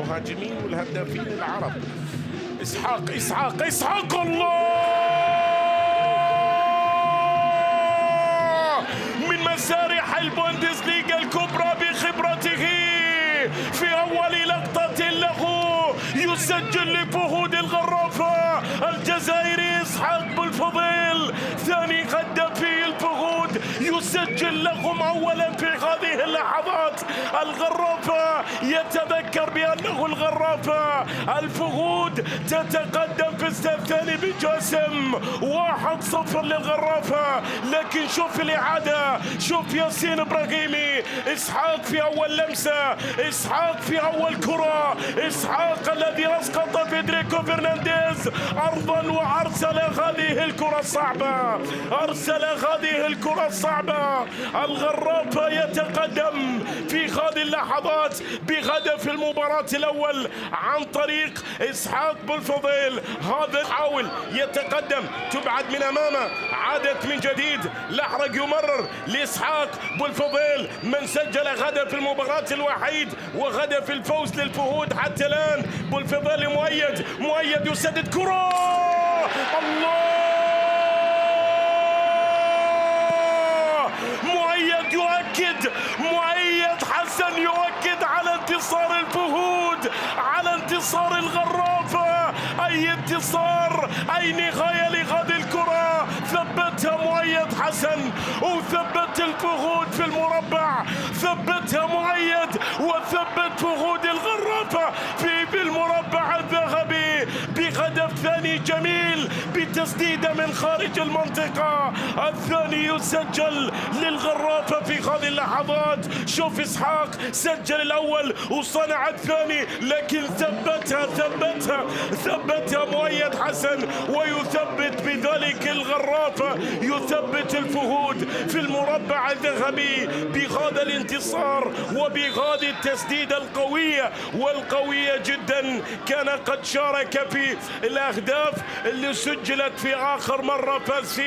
المهاجمين والهدافين العرب. إسحاق الله من مسارح البوندسليغا الكبرى بخبرته في أول لقطة له يسجل لفهود الغرافة الجزائري إسحاق بوالفضيل، ثاني هدافي الفهود يسجل لهم أولا في هذه اللحظات. الغرافة يتذكر بأنه الغرافة الفهود تتقدم في السيف الثاني بجاسم 1-0 للغرافة، لكن شوف الإعادة، شوف ياسين إبراهيمي، إسحاق في أول لمسة، إسحاق في أول كرة، إسحاق الذي أسقط فيدريكو فرنانديز أرضا وأرسل هذه الكرة الصعبة، أرسل هذه الكرة الصعبة. الغرافة يتقدم في هذه اللحظات بهدف المباراة الأول عن طريق إسحاق بوالفضيل. هذا حاول يتقدم، تبعد من أمامه، عادت من جديد، الأحرق يمرر لإسحاق بوالفضيل من سجل هدف المباراة الوحيد وهدف الفوز للفهود حتى الآن. بوالفضيل مؤيد يسدد كرة، الله، مؤيد حسن يؤكد على انتصار الفهود، على انتصار الغرافة. أي انتصار، أي نهاية لهذه الكرة، ثبتها مؤيد حسن وثبت الفهود في المربع، ثبتها مؤيد وثبت فهود الغرافة في المربع الذهبي بهدف ثاني جميل بتسديدة من خارج المنطقة. الثاني يسجل للغرافة في هذه اللحظات. شوف إسحاق سجل الأول وصنع الثاني، لكن ثبتها مؤيد حسن، ويثبت بذلك الغرافة، يثبت الفهود في المربع الذهبي بهذا الانتصار وبهذه التسديدة القوية والقوية جدا. كان قد شارك في الأهداف اللي سجلت في آخر مرة فاز فيها